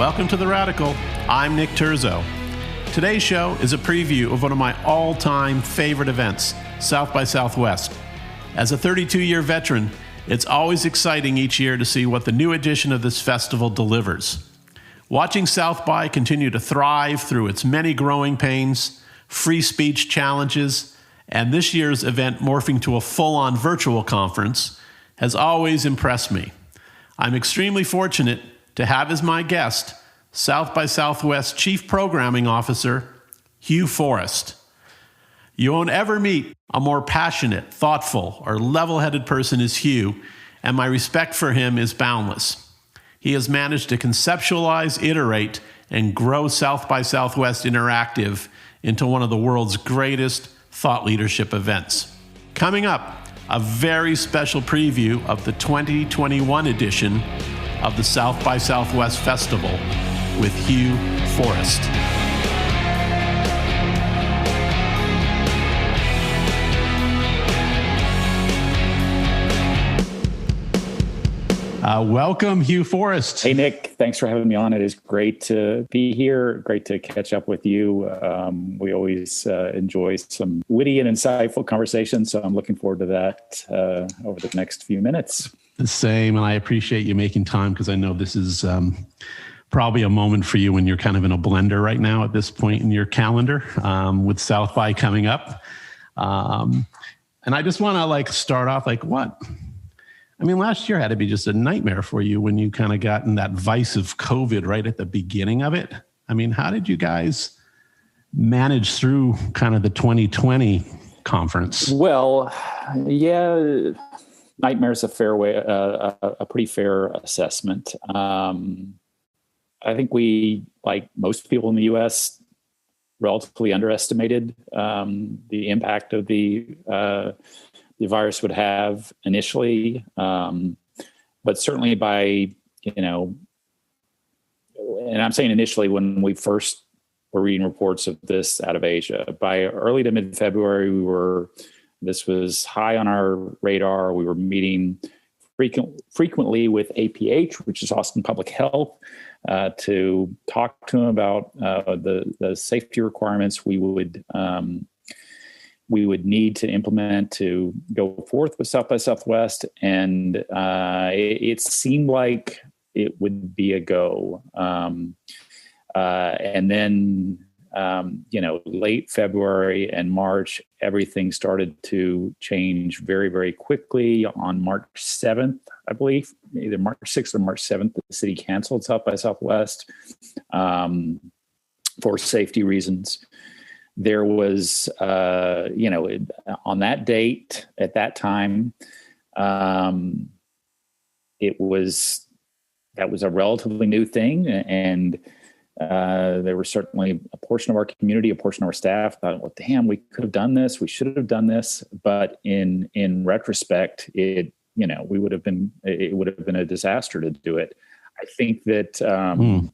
Welcome to The Radical. I'm Nick Terzo. Today's show is a preview of one of my all-time favorite events, South by Southwest. As a 32-year veteran, it's always exciting each year to see what the new edition of this festival delivers. Watching South by continue to thrive through its many growing pains, free speech challenges, and this year's event morphing to a full-on virtual conference has always impressed me. I'm extremely fortunate to have as my guest South by Southwest Chief Programming Officer, Hugh Forrest. You won't ever meet a more passionate, thoughtful, or level-headed person as Hugh, and my respect for him is boundless. He has managed to conceptualize, iterate, and grow South by Southwest Interactive into one of the world's greatest thought leadership events. Coming up, a very special preview of the 2021 edition of the South by Southwest Festival with Hugh Forrest. Welcome, Hugh Forrest. Hey, Nick. Thanks for having me on. It is great to be here. Great to catch up with you. We always enjoy some witty and insightful conversations, so I'm looking forward to that over the next few minutes. The same, and I appreciate you making time because I know this is probably a moment for you when you're kind of in a blender right now at this point in your calendar with South by coming up. And I just want to start off what? I mean, last year had to be just a nightmare for you when you kind of got in that vice of COVID right at the beginning of it. I mean, how did you guys manage through kind of the 2020 conference? Well, yeah, nightmare is a fair way, a pretty fair assessment. I think we, like most people in the U.S., relatively underestimated the impact of the virus would have initially, but certainly by, and I'm saying initially when we first were reading reports of this out of Asia, by early to mid-February, this was high on our radar. We were meeting frequently with APH, which is Austin Public Health, to talk to them about the safety requirements we would need to implement to go forth with South by Southwest. And it seemed like it would be a go. And then, late February and March, everything started to change very, very quickly. On March 7th, I believe, either March 6th or March 7th, the city canceled South by Southwest for safety reasons. There was, on that date, at that time, that was a relatively new thing. And there was certainly a portion of our community, a portion of our staff thought, well, damn, we could have done this. We should have done this. But in retrospect, it would have been a disaster to do it. I think that,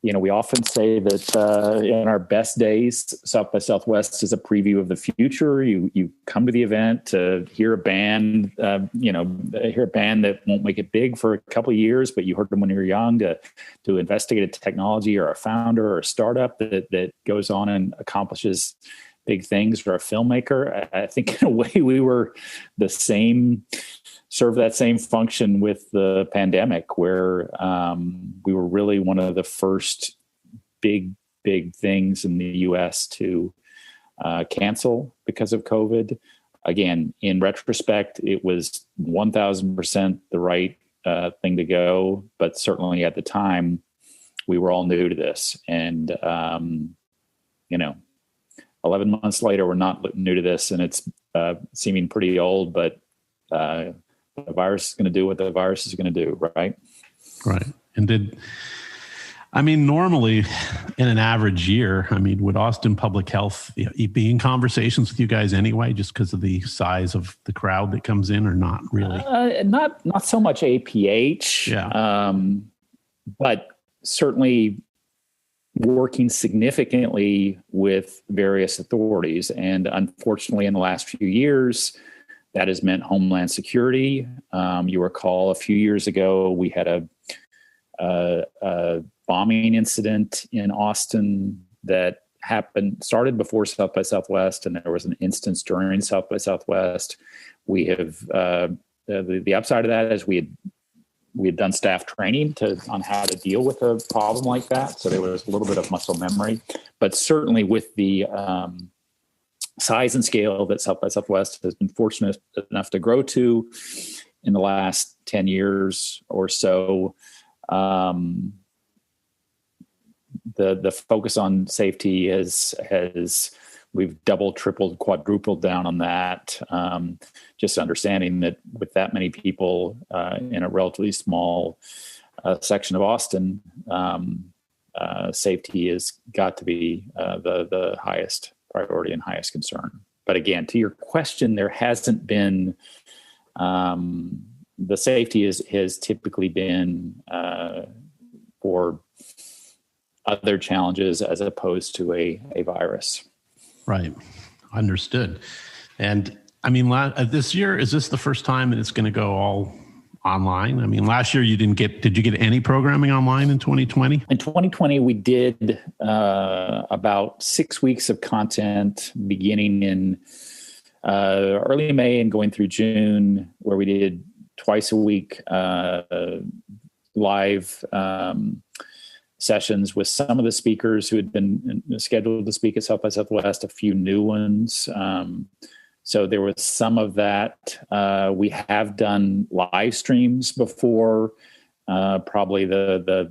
we often say that in our best days, South by Southwest is a preview of the future. You come to the event to hear a band, that won't make it big for a couple of years, but you heard them when you were young, to investigate a technology or a founder or a startup that goes on and accomplishes big things, or a filmmaker. I think in a way we were the same, serve that same function with the pandemic, where we were really one of the first big things in the U.S. to cancel because of COVID. Again, in retrospect, it was 1,000% the right thing to go, but certainly at the time, we were all new to this. And, 11 months later, we're not new to this, and it's seeming pretty old, but the virus is going to do what the virus is going to do, right? Right. And normally in an average year, would Austin Public Health be in conversations with you guys anyway, just because of the size of the crowd that comes in, or not really? Not so much APH, but certainly working significantly with various authorities. And unfortunately, in the last few years, that has meant Homeland Security. You recall a few years ago, we had bombing incident in Austin that started before South by Southwest, and there was an instance during South by Southwest. We have the upside of that is we had done staff training on how to deal with a problem like that, so there was a little bit of muscle memory. But certainly with the size and scale that South by Southwest has been fortunate enough to grow to in the last 10 years or so, the focus on safety has we've doubled, tripled, quadrupled down on that. Just understanding that with that many people in a relatively small section of Austin, safety has got to be the highest priority and highest concern. But again, to your question, there hasn't been the safety has typically been for other challenges as opposed to a virus. Right. Understood. And I mean, this year, is this the first time that it's going to go all online? I mean, last year did you get any programming online in 2020? In 2020, we did about 6 weeks of content beginning in early May and going through June, where we did twice a week live sessions with some of the speakers who had been scheduled to speak at South by Southwest, a few new ones. So there was some of that. We have done live streams before. Probably the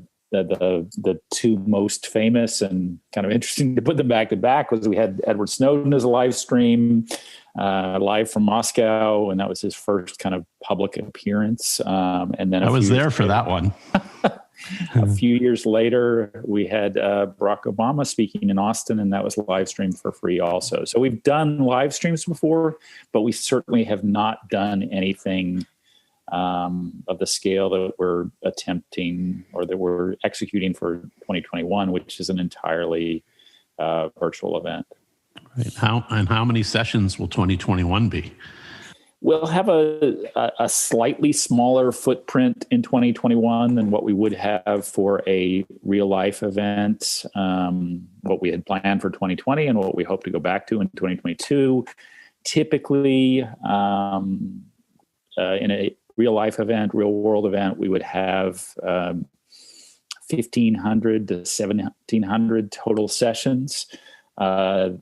two most famous and kind of interesting to put them back to back was we had Edward Snowden as a live stream, live from Moscow, and that was his first kind of public appearance. And then I was there for that one. A few years later, we had Barack Obama speaking in Austin, and that was live streamed for free also. So we've done live streams before, but we certainly have not done anything of the scale that we're attempting or that we're executing for 2021, which is an entirely virtual event. Right. How many sessions will 2021 be? We'll have a slightly smaller footprint in 2021 than what we would have for a real life event, what we had planned for 2020 and what we hope to go back to in 2022. Typically, in a real life event, real world event, we would have 1,500 to 1,700 total sessions.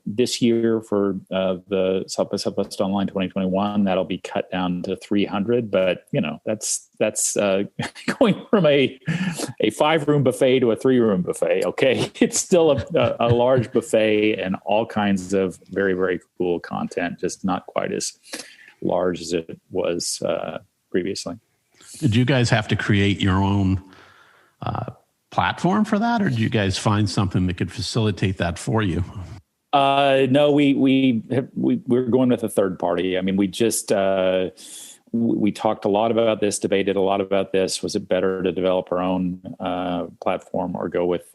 This year for the South by Southwest Online 2021, that'll be cut down to 300. But that's going from a 5-room buffet to a 3-room buffet. Okay, it's still a large buffet and all kinds of very, very cool content, just not quite as large as it was previously. Did you guys have to create your own platform for that, or did you guys find something that could facilitate that for you? No, we're going with a third party. I mean, we just we talked a lot about this, debated a lot about this. Was it better to develop our own platform or go with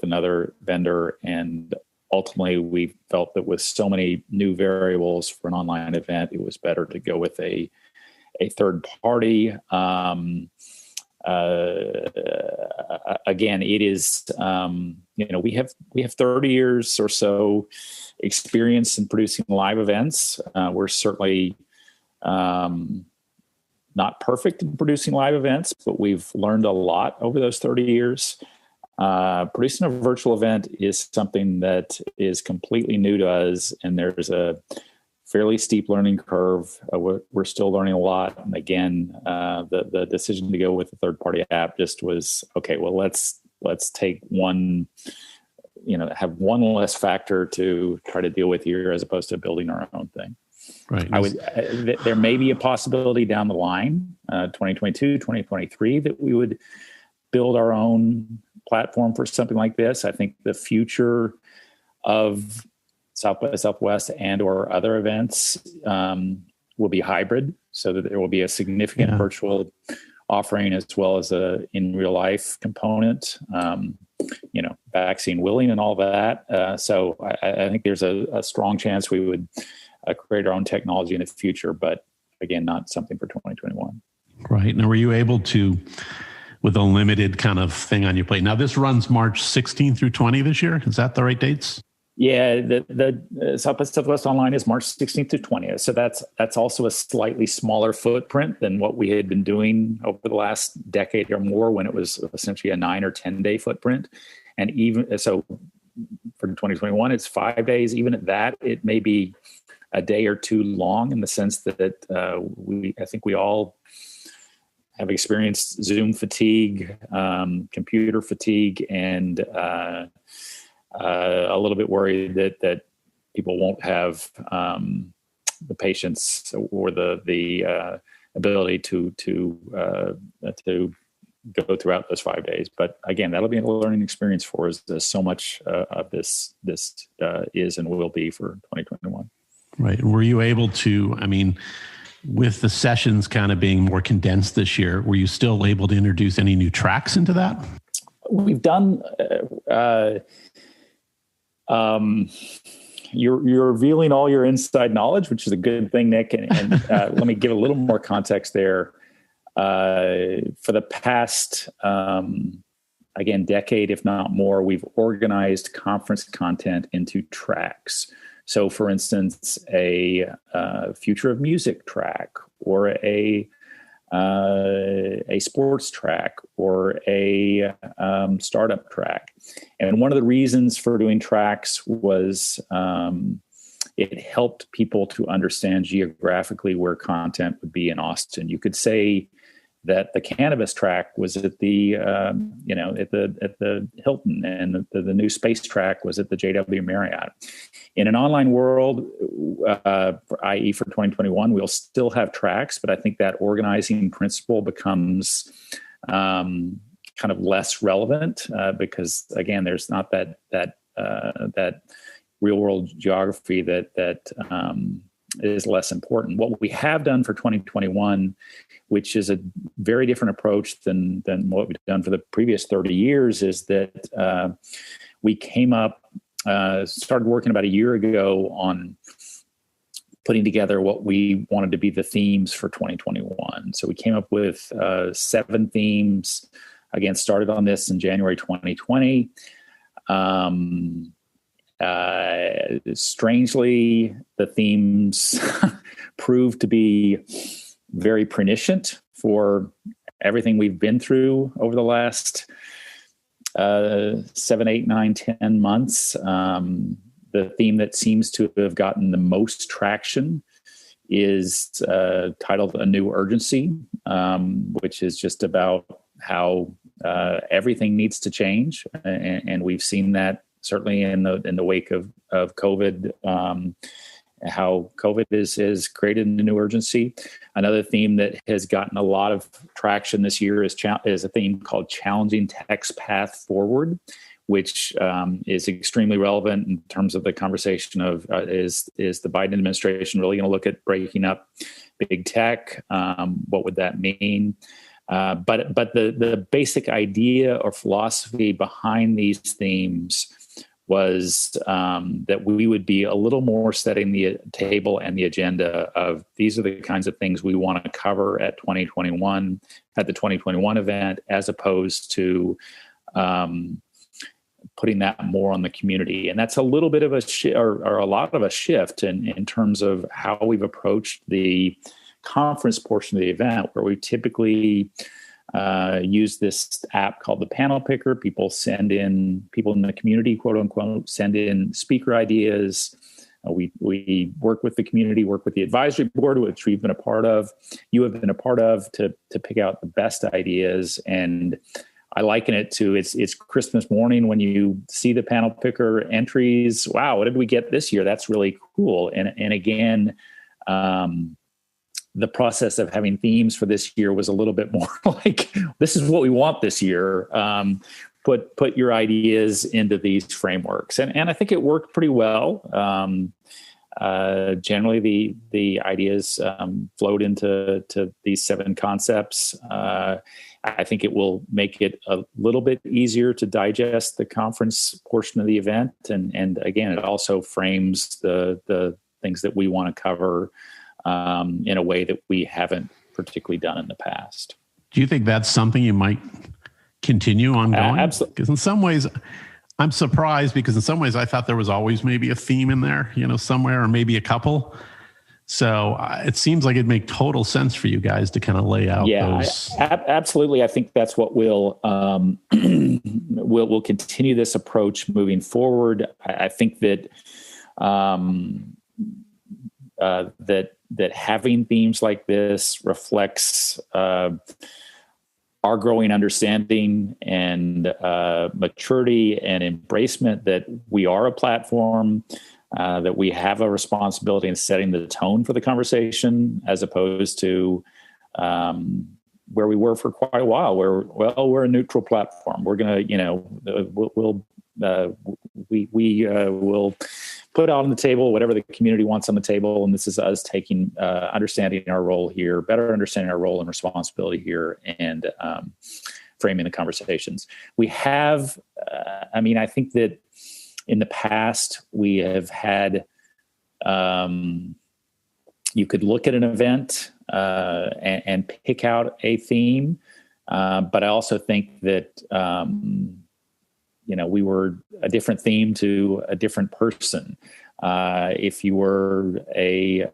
another vendor? And ultimately, we felt that with so many new variables for an online event, it was better to go with a third party. Again, it is, we have 30 years or so experience in producing live events. We're certainly not perfect in producing live events, but we've learned a lot over those 30 years. Producing a virtual event is something that is completely new to us, and there's a fairly steep learning curve. We're still learning a lot. And again, the decision to go with a third-party app just was, okay, well, let's take one, have one less factor to try to deal with here as opposed to building our own thing. Right. There may be a possibility down the line, 2022, 2023, that we would build our own platform for something like this. I think the future of South by Southwest and or other events will be hybrid, so that there will be a significant virtual offering as well as a in real life component, vaccine willing and all that. So I think there's a strong chance we would create our own technology in the future, but again, not something for 2021. Right. Now, were you able to with a limited kind of thing on your plate. Now, this runs March 16 through 20 this year. Is that the right dates? Yeah, the South by Southwest Online is March 16th to 20th. So that's also a slightly smaller footprint than what we had been doing over the last decade or more, when it was essentially a 9 or 10 day footprint. And even so, for 2021, it's 5 days. Even at that, it may be a day or two long, in the sense that I think we all have experienced Zoom fatigue, computer fatigue, and a little bit worried that people won't have the patience or the ability to go throughout those 5 days. But again, that'll be a learning experience for us. There's so much of this is and will be for 2021. Right. Were you able to, I mean, with the sessions kind of being more condensed this year, were you still able to introduce any new tracks into that? We've done, you're revealing all your inside knowledge, which is a good thing, Nick. And let me give a little more context there. For the past, again, decade, if not more, we've organized conference content into tracks. So, for instance, a future of music track, or a sports track, or a startup track. And one of the reasons for doing tracks was it helped people to understand geographically where content would be in Austin. You could say that the cannabis track was at the at the Hilton, and the new space track was at the JW Marriott. In an online world, i.e. for 2021, we'll still have tracks, but I think that organizing principle becomes kind of less relevant because, again, there's not that real world geography that is less important. What we have done for 2021, which is a very different approach than what we've done for the previous 30 years, is that we came up, started working about a year ago on putting together what we wanted to be the themes for 2021. So we came up with 7 themes. Again, started on this in January 2020. Strangely, the themes proved to be very prescient for everything we've been through over the last 7, 8, 9, 10 months. The theme that seems to have gotten the most traction is titled A New Urgency, which is just about how everything needs to change. And we've seen that certainly in the wake of COVID, how COVID has created a new urgency. Another theme that has gotten a lot of traction this year is a theme called Challenging Tech's Path Forward, which is extremely relevant in terms of the conversation of is the Biden administration really going to look at breaking up big tech? What would that mean? But the basic idea or philosophy behind these themes was that we would be a little more setting the table and the agenda of these are the kinds of things we want to cover at the 2021 event, as opposed to putting that more on the community. And that's a little bit of a or a lot of a shift in terms of how we've approached the conference portion of the event, where we typically use this app called the Panel Picker. People in the community, quote unquote, send in speaker ideas. We work with the community, work with the advisory board, which we've been a part of. You have been a part of to pick out the best ideas. And I liken it to it's Christmas morning when you see the Panel Picker entries. Wow, what did we get this year? That's really cool. And again, the process of having themes for this year was a little bit more like, this is what we want this year. Put your ideas into these frameworks. And I think it worked pretty well. Generally, the ideas flowed into these 7 concepts. I think it will make it a little bit easier to digest the conference portion of the event. And again, it also frames the things that we want to cover in a way that we haven't particularly done in the past. Do you think that's something you might continue ongoing? Absolutely. Because in some ways, I'm surprised, because in some ways I thought there was always maybe a theme in there, somewhere, or maybe a couple. So it seems like it'd make total sense for you guys to kind of lay out those. Absolutely. I think that's what we'll continue this approach moving forward. I think that that having themes like this reflects our growing understanding and maturity and embracement that we are a platform, that we have a responsibility in setting the tone for the conversation, as opposed to where we were for quite a while, where, we're a neutral platform. We're going to, we'll put out on the table whatever the community wants on the table. And this is us taking, understanding our role here, better understanding our role and responsibility here, and framing the conversations. We have, I think that in the past we have had, you could look at an event and pick out a theme. But I also think that, we were a different theme to a different person. If you were a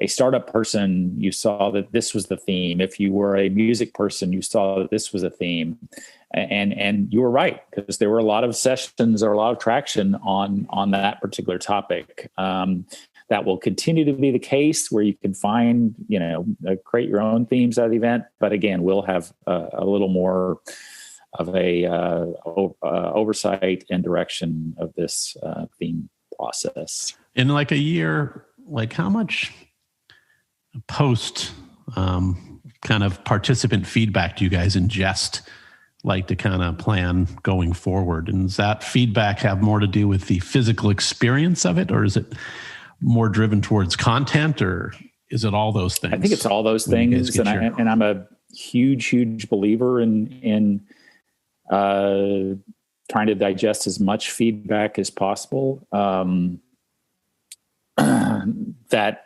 startup person, you saw that this was the theme. If you were a music person, you saw that this was a theme. And you were right, because there were a lot of sessions or a lot of traction on that particular topic. That will continue to be the case, where you can find, create your own themes out of the event. But again, we'll have a little more of a oversight and direction of this theme process. In like a year, like how much post kind of participant feedback do you guys ingest, like to kind of plan going forward? And does that feedback have more to do with the physical experience of it, or is it more driven towards content, or is it all those things? I think it's all those things. And I'm a huge believer in trying to digest as much feedback as possible. That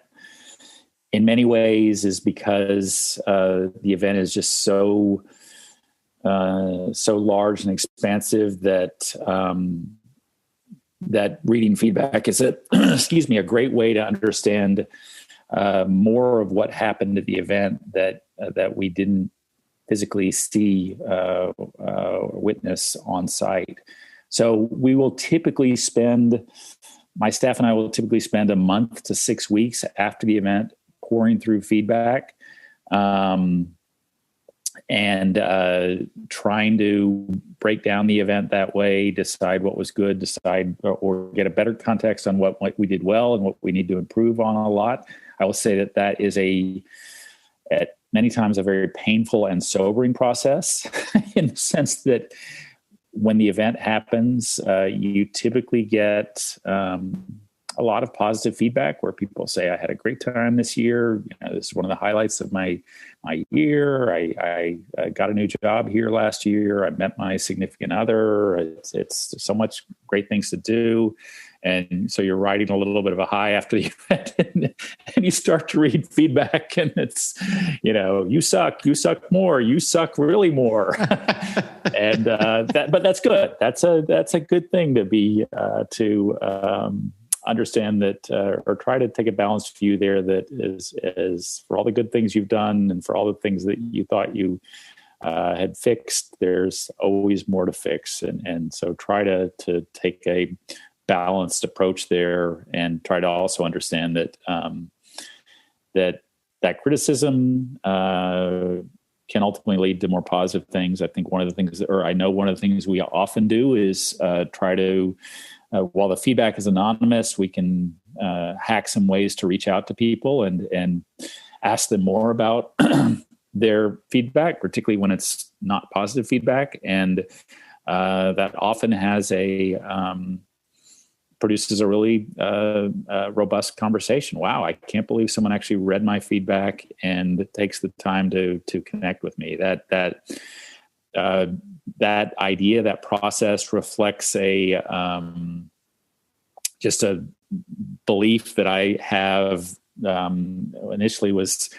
in many ways is because the event is just so large and expansive that that reading feedback is a great way to understand more of what happened at the event that we didn't physically see witness on site. So we will typically my staff and I will typically spend a month to 6 weeks after the event pouring through feedback, and trying to break down the event that way, decide what was good, or get a better context on what we did well and what we need to improve on a lot. I will say that is at many times a very painful and sobering process in the sense that when the event happens, you typically get a lot of positive feedback where people say, I had a great time this year. This is one of the highlights of my year. I got a new job here last year. I met my significant other. It's so much great things to do. And so you're riding a little bit of a high after the event, and you start to read feedback, and it's, you suck more, you suck really more. And but that's good. That's a good thing to be understand that, or try to take a balanced view there, that is for all the good things you've done and for all the things that you thought you had fixed, there's always more to fix. And so try to take a balanced approach there, and try to also understand that that criticism can ultimately lead to more positive things. I think one of the things we often do is try to, while the feedback is anonymous, we can hack some ways to reach out to people and ask them more about their feedback, particularly when it's not positive feedback. And that often produces a really robust conversation. Wow, I can't believe someone actually read my feedback and takes the time to connect with me. That idea, that process reflects just a belief that I have initially was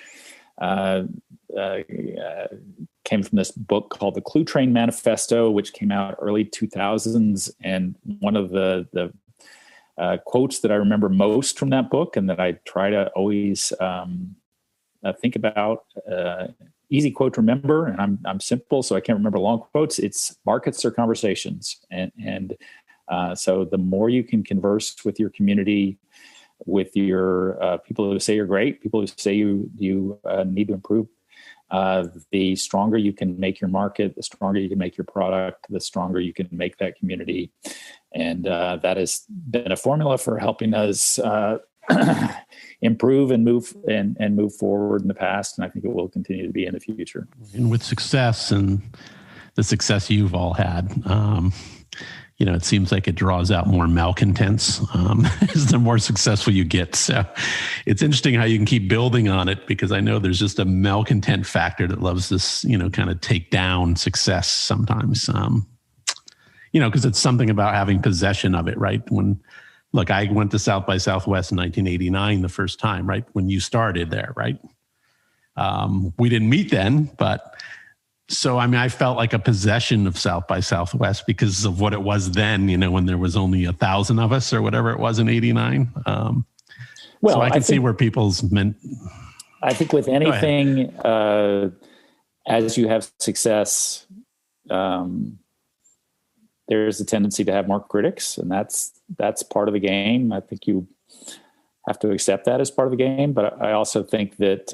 came from this book called the Clue Train Manifesto, which came out early 2000s. And one of the quotes that I remember most from that book, and that I try to always think about, easy quote to remember, and I'm simple, so I can't remember long quotes. It's markets or conversations, and so the more you can converse with your community, with your people who say you're great, people who say you need to improve, the stronger you can make your market, the stronger you can make your product, the stronger you can make that community. And that has been a formula for helping us improve and move forward in the past. And I think it will continue to be in the future. And with success and the success you've all had, it seems like it draws out more malcontents as the more successful you get. So it's interesting how you can keep building on it, because I know there's just a malcontent factor that loves this, kind of take down success sometimes, because it's something about having possession of it, right? Look, I went to South by Southwest in 1989 the first time, right? When you started there, right? We didn't meet then, but so, I felt like a possession of South by Southwest because of what it was then, when there was only 1,000 of us or whatever it was in 89. So I can see where people's meant. I think with anything, as you have success, there's a tendency to have more critics, and that's part of the game. I think you have to accept that as part of the game. But I also think that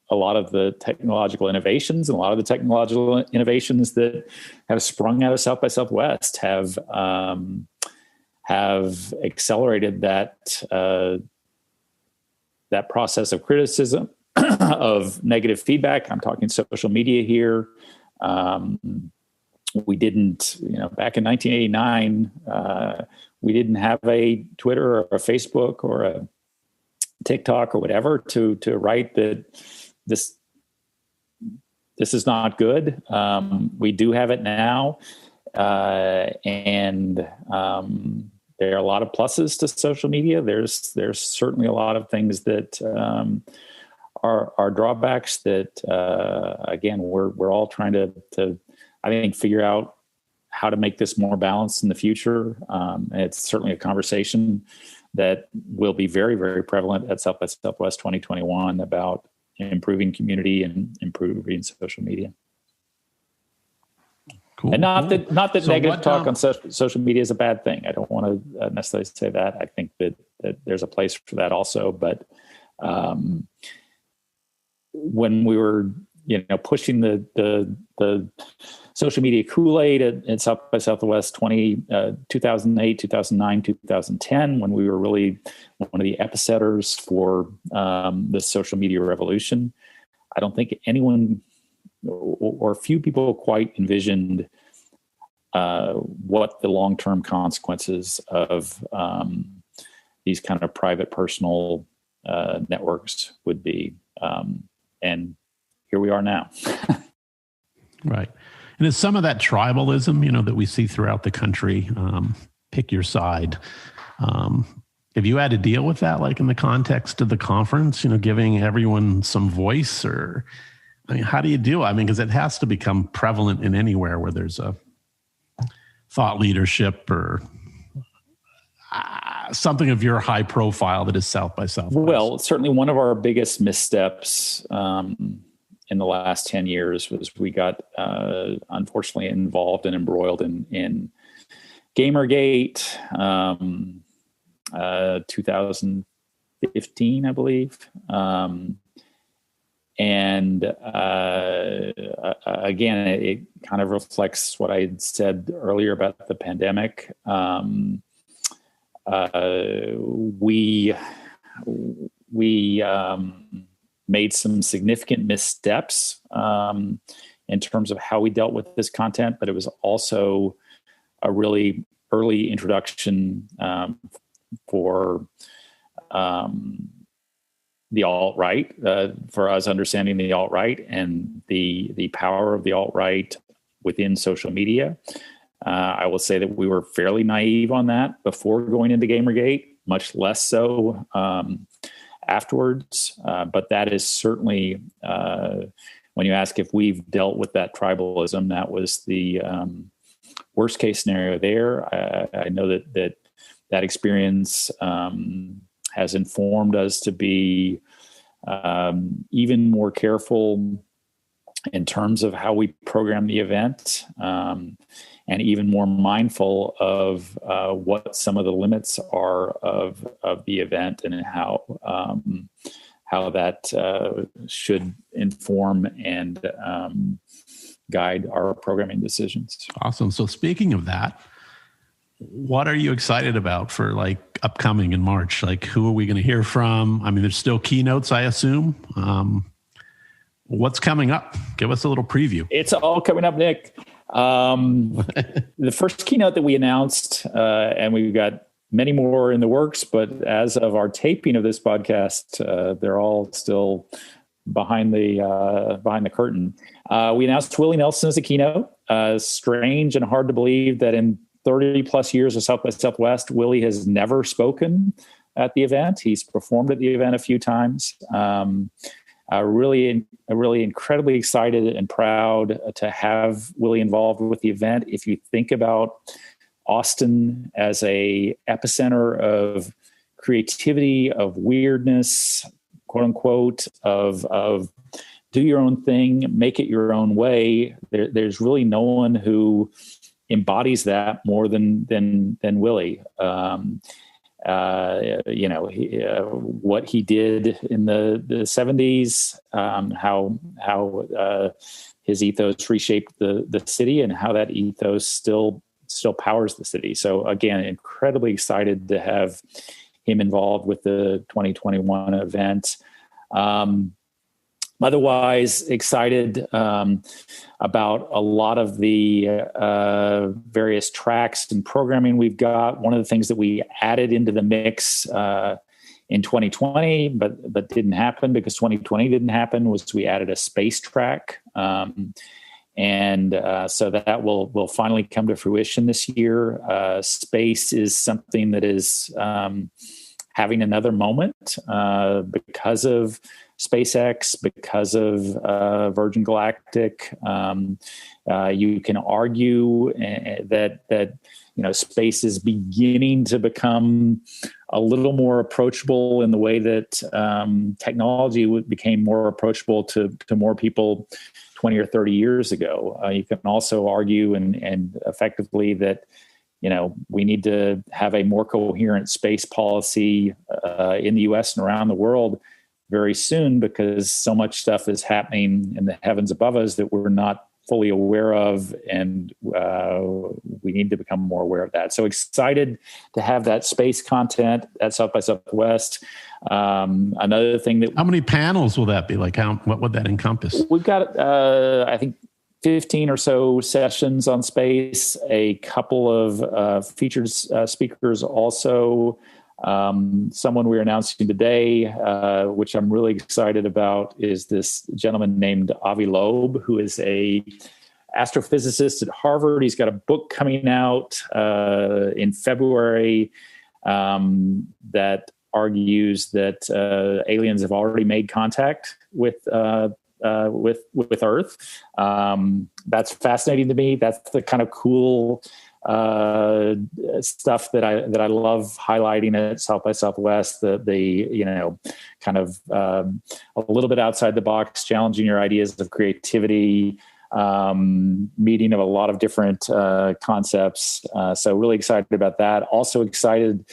a lot of the technological innovations that have sprung out of South by Southwest have accelerated that process of criticism, of negative feedback. I'm talking social media here. We didn't, back in 1989, we didn't have a Twitter or a Facebook or a TikTok or whatever to write that this is not good. We do have it now. And there are a lot of pluses to social media. There's certainly a lot of things that are drawbacks that, again, we're all trying to I think, figure out how to make this more balanced in the future. And it's certainly a conversation that will be very, very prevalent at South by Southwest 2021 about improving community and improving social media. Cool. And not that negative talk on social media is a bad thing. I don't want to necessarily say that. I think that there's a place for that also. But when we were, pushing the social media Kool-Aid at South by Southwest 2008, 2009, 2010, when we were really one of the epicenters for the social media revolution, I don't think anyone or few people quite envisioned what the long-term consequences of these kind of private personal networks would be. And here we are now. Right. And it's some of that tribalism, that we see throughout the country. Pick your side. Have you had to deal with that, like in the context of the conference, giving everyone some voice, or, how do you do it? Because it has to become prevalent in anywhere where there's a thought leadership or something of your high profile that is South by Southwest. Well, certainly one of our biggest missteps in the last 10 years was we got unfortunately involved and embroiled in Gamergate, 2015, I believe. And again, it kind of reflects what I had said earlier about the pandemic. We made some significant missteps in terms of how we dealt with this content, but it was also a really early introduction for the alt-right, for us understanding the alt-right and the power of the alt-right within social media. I will say that we were fairly naive on that before going into Gamergate, much less so afterwards. But that is certainly when you ask if we've dealt with that tribalism, that was the worst case scenario there. I know that experience has informed us to be even more careful in terms of how we program the event, and even more mindful of what some of the limits are of the event, and how that should inform and guide our programming decisions. Awesome. So speaking of that, what are you excited about for like upcoming in March? Like, who are we going to hear from? I mean, there's still keynotes, I assume. What's coming up? Give us a little preview. It's all coming up, Nick. The first keynote that we announced, and we've got many more in the works, but as of our taping of this podcast, they're all still behind the curtain. We announced Wille Nelson as a keynote. Strange and hard to believe that in 30 plus years of South by Southwest, Wille has never spoken at the event. He's performed at the event a few times. Really incredibly excited and proud to have Wille involved with the event. If you think about Austin as a epicenter of creativity, of weirdness, quote unquote, of do your own thing, make it your own way, there's really no one who embodies that more than Wille. What he did in the 70s, how his ethos reshaped the city, and how that ethos still powers the city. So again, incredibly excited to have him involved with the 2021 event. Otherwise excited about a lot of the various tracks and programming we've got. One of the things that we added into the mix in 2020, but didn't happen because 2020 didn't happen, was we added a space track. And so that will finally come to fruition this year. Space is something that is having another moment because of SpaceX, because of Virgin Galactic. You can argue that space is beginning to become a little more approachable in the way that technology became more approachable to more people 20 or 30 years ago. You can also argue and effectively that we need to have a more coherent space policy in the U.S. and around the world very soon, because so much stuff is happening in the heavens above us that we're not fully aware of, and we need to become more aware of that. So excited to have that space content at South by Southwest. Another thing that... How many panels will that be? Like, what would that encompass? We've got, I think, 15 or so sessions on space, a couple of featured speakers also. Someone we're announcing today, which I'm really excited about, is this gentleman named Avi Loeb, who is a astrophysicist at Harvard. He's got a book coming out in February that argues that aliens have already made contact with Earth. That's fascinating to me. That's the kind of cool stuff that I love highlighting at South by Southwest. The kind of a little bit outside the box, challenging your ideas of creativity, meeting of a lot of different concepts. So really excited about that. Also excited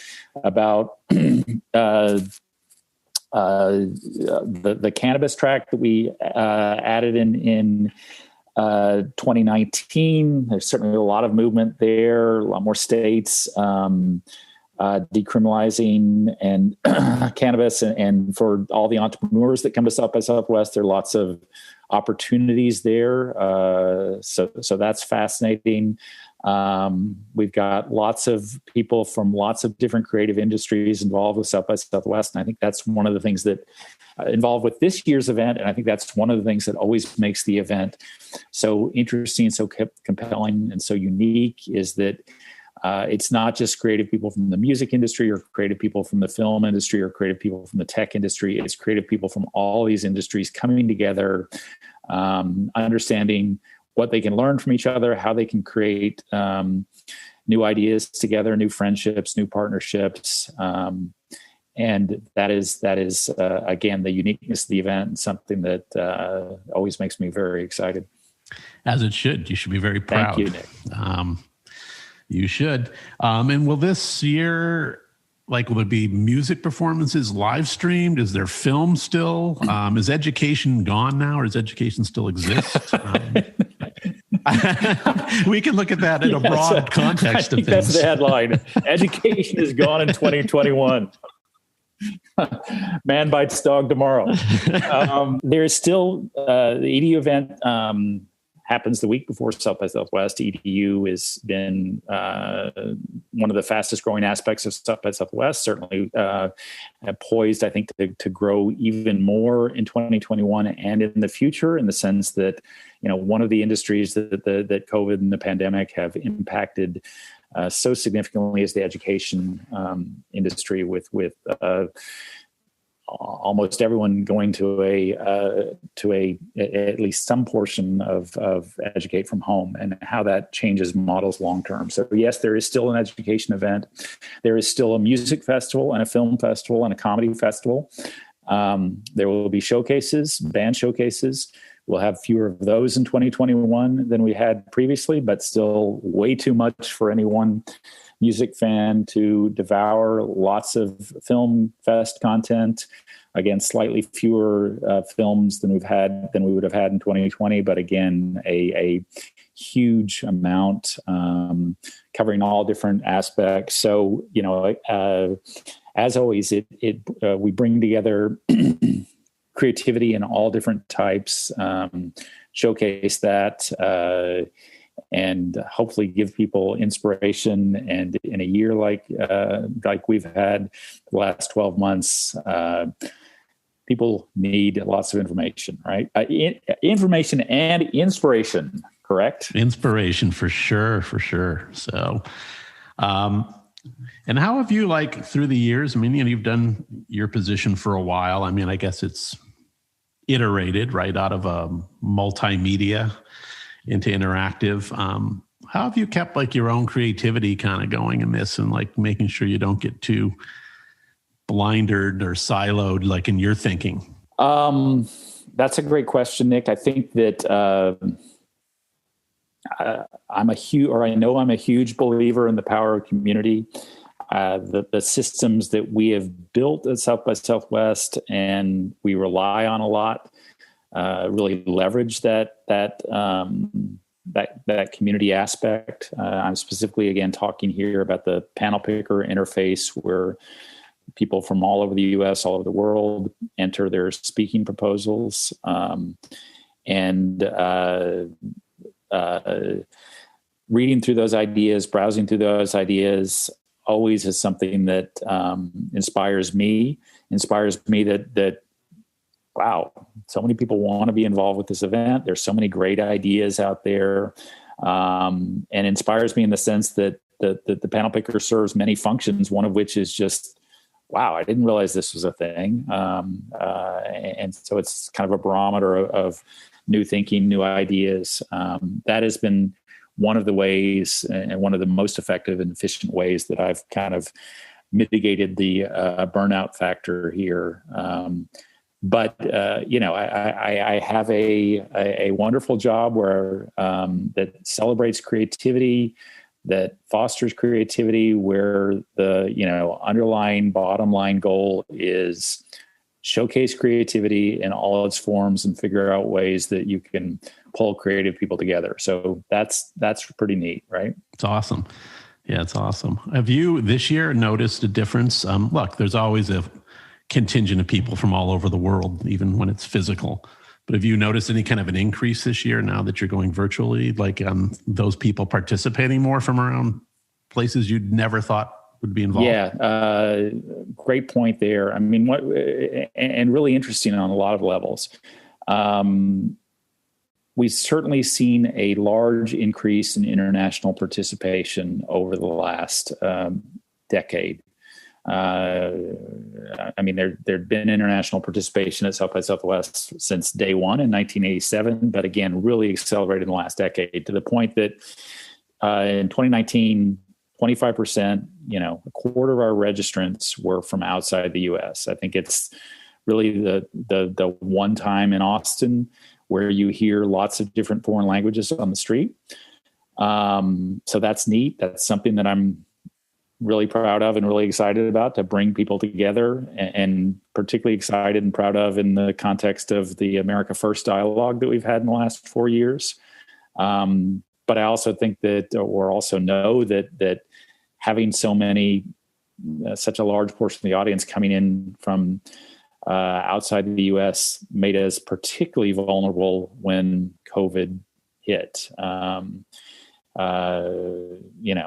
about the cannabis track that we added in 2019. There's certainly a lot of movement there, a lot more states decriminalizing and cannabis, and for all the entrepreneurs that come to South by Southwest, there are lots of opportunities there. So that's fascinating. We've got lots of people from lots of different creative industries involved with South by Southwest. And I think that's one of the things that involved with this year's event. And I think that's one of the things that always makes the event so interesting, so compelling, and so unique, is that it's not just creative people from the music industry or creative people from the film industry or creative people from the tech industry. It's creative people from all these industries coming together understanding what they can learn from each other, how they can create new ideas together, new friendships, new partnerships. And that is again, the uniqueness of the event, something that always makes me very excited. As it should. You should be very proud. Thank you, Nick. You should. And will this year, will it be music performances live streamed? Is there film still? Is education gone now, or does education still exist? We can look at that in a broad context of things. That's the headline. Education is gone in 2021. Man bites dog tomorrow. There's still the EDU event happens the week before South by Southwest. EDU has been one of the fastest growing aspects of South by Southwest, certainly poised, I think, to grow even more in 2021 and in the future, in the sense that, one of the industries that COVID and the pandemic have impacted so significantly is the education industry, with almost everyone going to at least some portion of educate from home, and how that changes models long term. So yes, there is still an education event. There is still a music festival and a film festival and a comedy festival. There will be showcases, band showcases. We'll have fewer of those in 2021 than we had previously, but still way too much for any one music fan to devour. Lots of film fest content. Again, slightly fewer films than we would have had in 2020, but again, a huge amount covering all different aspects. So, as always, we bring together creativity in all different types, showcase that, and hopefully give people inspiration. And in a year like we've had the last 12 months, people need lots of information, right? Information and inspiration, correct? Inspiration, for sure. So, and how have you, through the years, you've done your position for a while. I guess it's iterated right out of a multimedia into interactive. How have you kept your own creativity kind of going in this, and making sure you don't get too blindered or siloed in your thinking? That's a great question, Nick. I think that I'm a huge believer in the power of community. The systems that we have built at South by Southwest and we rely on a lot really leverage that community aspect. I'm specifically, again, talking here about the panel picker interface, where people from all over the U.S., all over the world enter their speaking proposals, and reading through those ideas, browsing through those ideas always is something that inspires me that, wow, so many people want to be involved with this event. There's so many great ideas out there, and inspires me in the sense that the panel picker serves many functions, one of which is just, wow, I didn't realize this was a thing. And so it's kind of a barometer of new thinking, new ideas. That has been one of the ways, and one of the most effective and efficient ways, that I've kind of mitigated the burnout factor here. But I have a wonderful job where that celebrates creativity, that fosters creativity, where the underlying bottom line goal is showcase creativity in all its forms and figure out ways that you can pull creative people together. So that's pretty neat, right? It's awesome. Yeah, it's awesome. Have you this year noticed a difference? Look, there's always a contingent of people from all over the world, even when it's physical. But have you noticed any kind of an increase this year now that you're going virtually, those people participating more from around places you'd never thought would be involved? Yeah, great point there. And really interesting on a lot of levels. We've certainly seen a large increase in international participation over the last decade. I mean, there'd been international participation at South by Southwest since day one in 1987, but again, really accelerated in the last decade to the point that in 2019, 25%, a quarter of our registrants were from outside the U.S. I think it's really the one time in Austin where you hear lots of different foreign languages on the street. So that's neat. That's something that I'm really proud of and really excited about, to bring people together, and particularly excited and proud of in the context of the America First dialogue that we've had in the last 4 years. But I also think that, or also know that having so many, such a large portion of the audience coming in from outside the U.S. made us particularly vulnerable when COVID hit. I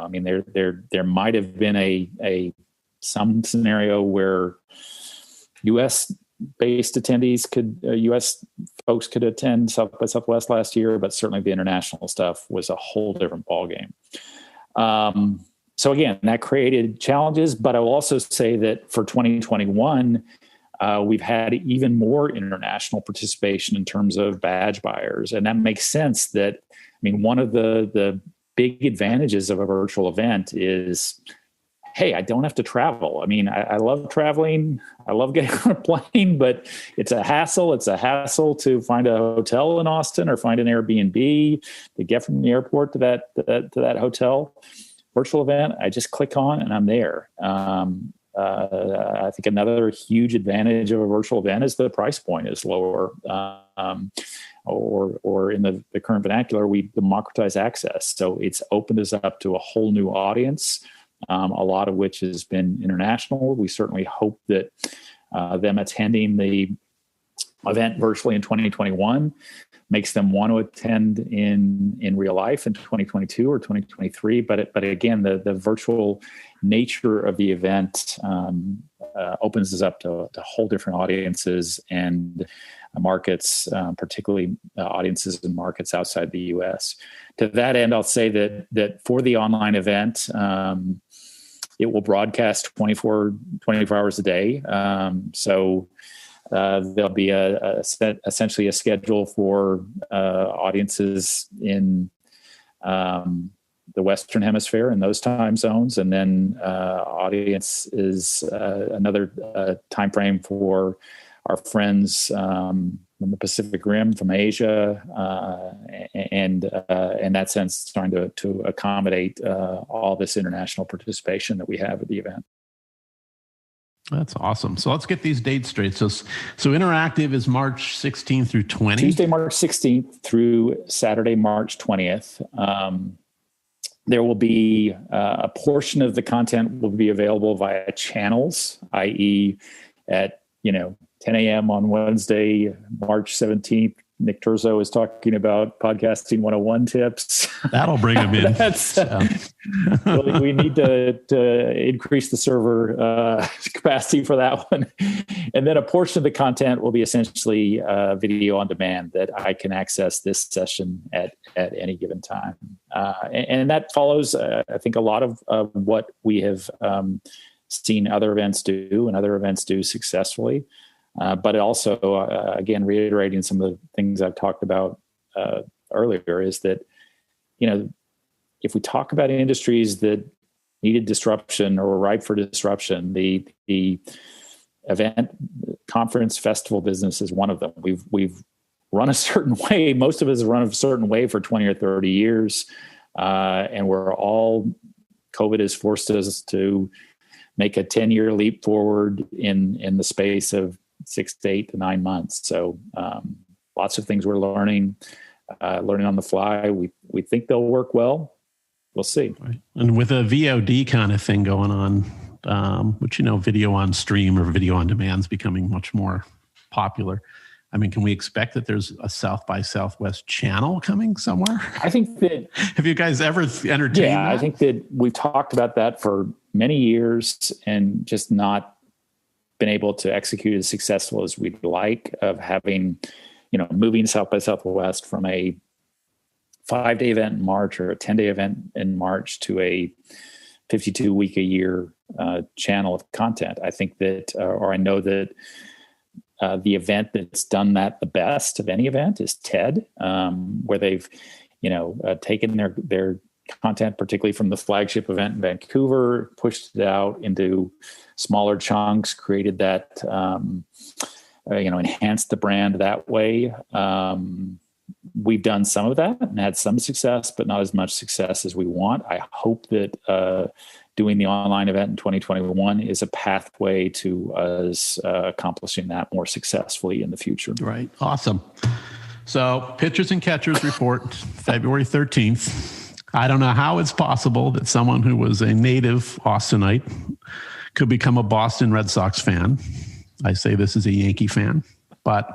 mean, there might have been some scenario where U.S. based attendees U.S. folks could attend South by Southwest last year, but certainly the international stuff was a whole different ballgame. So again, that created challenges, but I will also say that for 2021, we've had even more international participation in terms of badge buyers. And that makes sense that, one of the big advantages of a virtual event is, hey, I don't have to travel. I love traveling. I love getting on a plane, but it's a hassle. It's a hassle to find a hotel in Austin or find an Airbnb to get from the airport to that hotel. Virtual event, I just click on and I'm there. I think another huge advantage of a virtual event is the price point is lower. Or in the current vernacular, we democratize access. So it's opened us up to a whole new audience, a lot of which has been international. We certainly hope that them attending the event virtually in 2021 makes them want to attend in real life in 2022 or 2023. But again, the virtual nature of the event opens us up to whole different audiences and markets, particularly audiences in markets outside the U.S. To that end, I'll say that for the online event, it will broadcast 24 hours a day. So there'll be essentially a schedule for audiences in the Western Hemisphere in those time zones, and then audience is another time frame for our friends from the Pacific Rim, from Asia, and in that sense, trying to accommodate all this international participation that we have at the event. That's awesome. So let's get these dates straight. So interactive is March 16th through 20th. Tuesday, March 16th through Saturday, March 20th. There will be a portion of the content will be available via channels, i.e. at 10 a.m. on Wednesday, March 17th. Nick Terzo is talking about podcasting 101 tips. That'll bring him in. We need to increase the server capacity for that one. And then a portion of the content will be essentially video on demand that I can access this session at any given time. And that follows, I think, a lot of what we have seen other events do and other events do successfully. But it also, again, reiterating some of the things I've talked about earlier, is that, if we talk about industries that needed disruption or were ripe for disruption, the event, conference, festival business is one of them. We've run a certain way. Most of us have run a certain way for 20 or 30 years. And COVID has forced us to make a 10-year leap forward in the space of 6 to 8 to 9 months. So lots of things we're learning on the fly. We think they'll work well. We'll see. Right. And with a VOD kind of thing going on, which, video on stream or video on demand is becoming much more popular. Can we expect that there's a South by Southwest channel coming somewhere? I think that... Have you guys ever entertained that? I think that we've talked about that for many years and just not been able to execute as successful as we'd like, of having, moving South by Southwest from a 5-day event in March or a 10-day event in March to a 52-week-a-year channel of content. I think that, or I know that the event that's done that the best of any event is TED, where they've, taken their content, particularly from the flagship event in Vancouver, pushed it out into smaller chunks, created that, enhanced the brand that way. We've done some of that and had some success, but not as much success as we want. I hope that doing the online event in 2021 is a pathway to us accomplishing that more successfully in the future. Right. Awesome. So pitchers and catchers report February 13th. I don't know how it's possible that someone who was a native Austinite could become a Boston Red Sox fan. I say this as a Yankee fan, but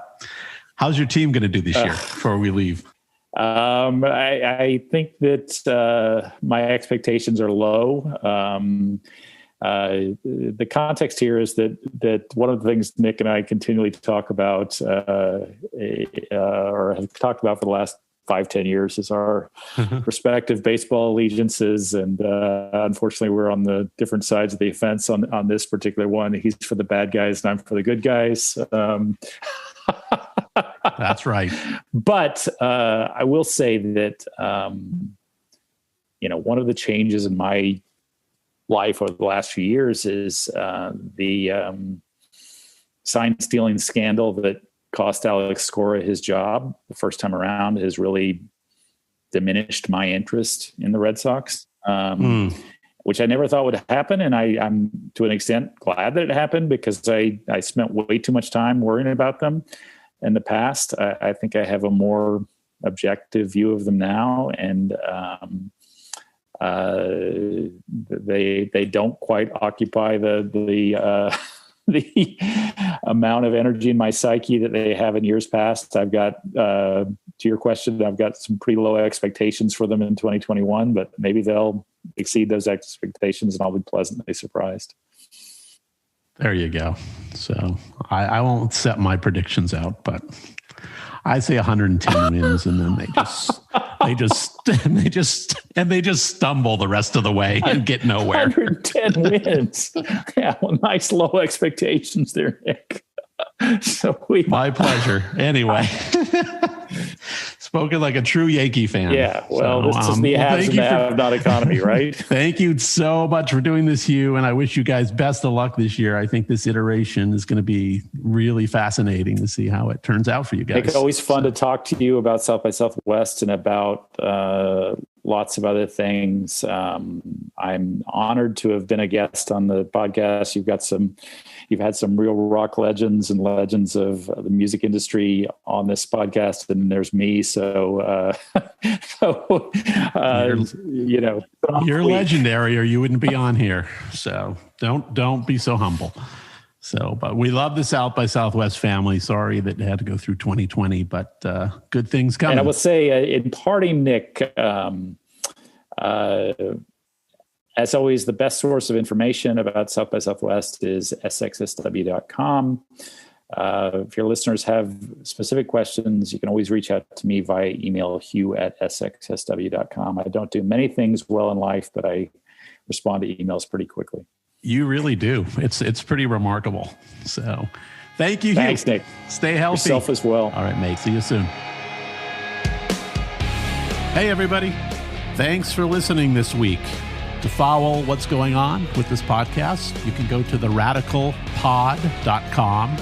how's your team going to do this year before we leave? I think that my expectations are low. The context here is that one of the things Nick and I continually talk about, or have talked about for the last 5-10 years, is our respective baseball allegiances. And unfortunately, we're on the different sides of the fence on this particular one. He's for the bad guys and I'm for the good guys. That's right. But I will say that, one of the changes in my life over the last few years is the sign stealing scandal that cost Alex Cora his job the first time around has really diminished my interest in the Red Sox, which I never thought would happen. And I'm to an extent glad that it happened, because I spent way too much time worrying about them in the past. I think I have a more objective view of them now, and they don't quite occupy the amount of energy in my psyche that they have in years past. I've got, to your question, I've got some pretty low expectations for them in 2021, but maybe they'll exceed those expectations and I'll be pleasantly surprised. There you go. So I won't set my predictions out, but I say 110 wins, and then they just stumble the rest of the way and get nowhere. 110 wins. Yeah, well, nice low expectations there, Nick. My pleasure. Anyway, spoken like a true Yankee fan. Yeah, well, this is the haves and the have-not economy, right? Thank you so much for doing this, Hugh, and I wish you guys best of luck this year. I think this iteration is going to be really fascinating to see how it turns out for you guys. It's always fun to talk to you about South by Southwest and about lots of other things. I'm honored to have been a guest on the podcast. You've had some real rock legends and legends of the music industry on this podcast, and there's me. So, you're legendary, or you wouldn't be on here. So don't be so humble. So, but we love the South by Southwest family. Sorry that it had to go through 2020, but good things coming. And I will say, in parting, Nick, as always, the best source of information about South by Southwest is SXSW.com. If your listeners have specific questions, you can always reach out to me via email, hugh@sxsw.com. I don't do many things well in life, but I respond to emails pretty quickly. You really do. It's pretty remarkable. So thank you, Hugh. Thanks, Nick. Stay healthy. Yourself as well. All right, mate. See you soon. Hey, everybody. Thanks for listening this week. To follow what's going on with this podcast, you can go to theradicalpod.com.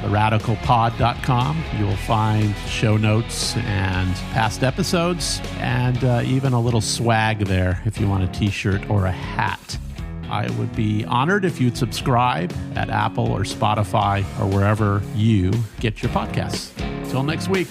Theradicalpod.com. You will find show notes and past episodes, and even a little swag there if you want a t-shirt or a hat. I would be honored if you'd subscribe at Apple or Spotify or wherever you get your podcasts. Till next week.